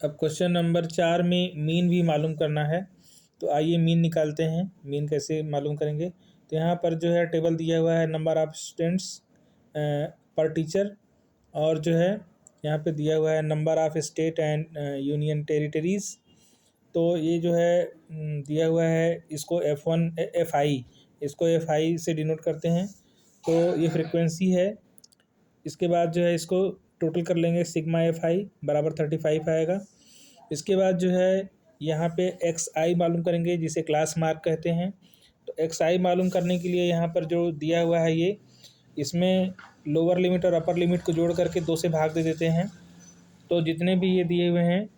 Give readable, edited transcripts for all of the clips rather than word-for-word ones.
अब question number 4 में mean भी मालूम करना है। तो आइए मीन निकालते हैं। मीन कैसे मालूम करेंगे? तो यहाँ पर जो है टेबल दिया हुआ है नंबर ऑफ स्टूडेंट्स पर टीचर, और जो है यहाँ पे दिया हुआ है number of state and union territories. तो ये जो है दिया हुआ है, इसको FI, इसको FI से डिनोट करते हैं। तो ये फ्रिक्वेंसी है। इसके बाद जो है इसको टोटल कर लेंगे, सिग्मा FI बराबर 35 आएगा। इसके बाद जो है यहाँ पे XI मालूम करेंगे, जिसे क्लास मार्क कहते हैं। तो XI मालूम करने के लिए यहाँ पर जो दिया हुआ है ये, इसमें लोअर लिमिट और अपर लिमिट को जोड़ करके 2 से भाग दे देते हैं। तो जितने भी ये दिए हुए हैं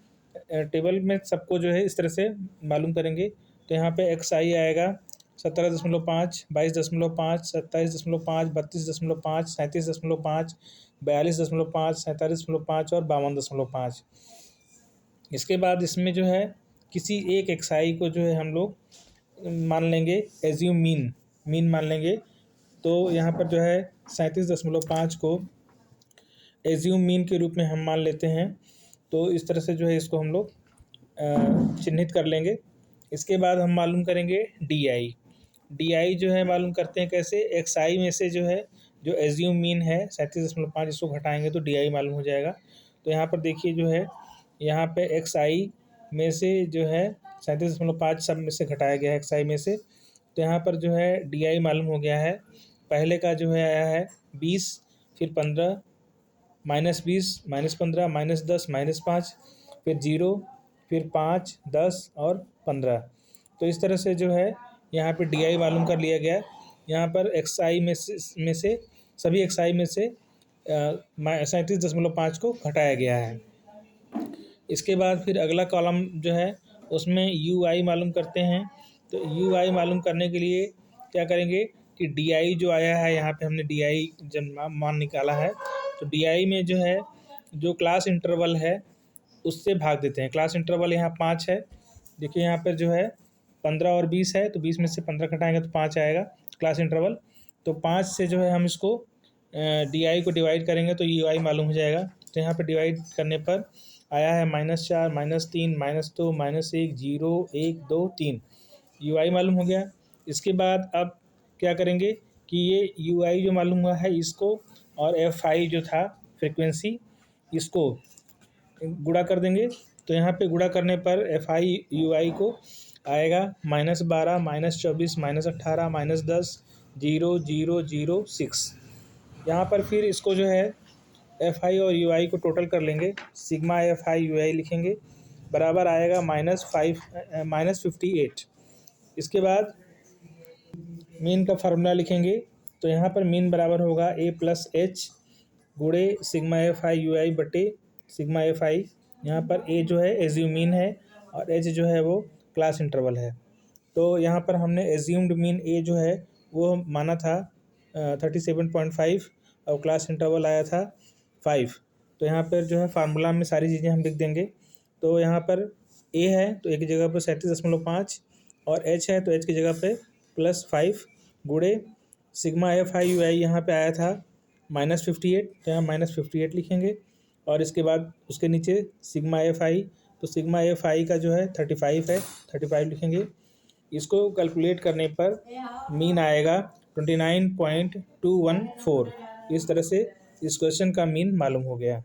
टेबल में, सबको जो है इस तरह से मालूम करेंगे। तो यहाँ पे XI आएगा 17.5, 22.5, 27.5, 32.5, 37.5, 42.5, 47.5 और 52.5। इसके बाद इसमें जो है किसी एक XI को जो है हम लोग मान लेंगे, एज्यूम मीन मान लेंगे। तो यहाँ पर जो है 37.5 को एज्यूम मीन के रूप में हम मान लेते हैं। तो इस तरह से जो है इसको हम लोग चिन्हित कर लेंगे। इसके बाद हम मालूम करेंगे DI जो है मालूम करते हैं कैसे? XI में से जो है जो एज्यूम मीन है 37.5, इसको घटाएंगे तो DI मालूम हो जाएगा। तो यहाँ पर देखिए जो है यहाँ पे XI में से जो है 37.5 सब में से घटाया गया है XI में से। तो यहाँ पर जो है DI मालूम हो गया है। पहले का जो है आया है 20, फिर 15, -20, -15, -10, -5, फिर 0, फिर 5, 10 और 15। तो इस तरह से जो है यहाँ पे DI मालूम कर लिया गया। यहाँ पर XI में से सभी XI में से 37.5 को घटाया गया है। इसके बाद फिर अगला कॉलम जो है उसमें UI मालूम करते हैं। तो UI मालूम करने के लिए क्या करेंगे कि DI जो आया है, यहाँ पे हमने DI जब मान निकाला है, तो DI में जो है जो क्लास इंटरवल है उससे भाग देते हैं। क्लास इंटरवल यहाँ 5 है। देखिए यहाँ पर जो है 15 और 20 है, तो 20 में से 15 घटाएंगे तो 5 आएगा क्लास इंटरवल। तो 5 से जो है हम इसको DI को डिवाइड करेंगे तो UI मालूम हो जाएगा। तो यहाँ पर डिवाइड करने पर आया है -4, -3, -2, -1, 0, 1, 2, 3। UI मालूम हो गया। इसके बाद अब क्या करेंगे कि ये UI जो मालूम हुआ है इसको और FI जो था फ्रिक्वेंसी, इसको गुणा कर देंगे। तो यहाँ पे गुणा करने पर FI UI को आएगा -12, -24, -18, -10, 0, 0, 0, 6। यहाँ पर फिर इसको जो है FI और UI को टोटल कर लेंगे, सिग्मा FI UI लिखेंगे, बराबर आएगा -58। इसके बाद मीन का फार्मूला लिखेंगे। तो यहाँ पर मीन बराबर होगा A+H गुणे सिग्मा FI UI बटे सिग्मा FI। यहाँ पर A जो है एज्यूम मीन है और H जो है वो क्लास इंटरवल है। तो यहाँ पर हमने एज्यूम्ड मीन A जो है वो माना था 37.5 और क्लास इंटरवल आया था 5। तो यहाँ पर जो है फार्मूला में सारी चीज़ें हम लिख देंगे। तो यहाँ पर A है तो A की जगह पर 37.5 और H है तो H की जगह पे +5 गुणे सिग्मा FI UI यहाँ पे आया था -58, तो यहाँ -58 लिखेंगे। और इसके बाद उसके नीचे सिग्मा FI, तो सिग्मा FI का जो है 35 है, 35 लिखेंगे। इसको कैलकुलेट करने पर मीन आएगा 29.214। इस तरह से इस क्वेश्चन का मीन मालूम हो गया।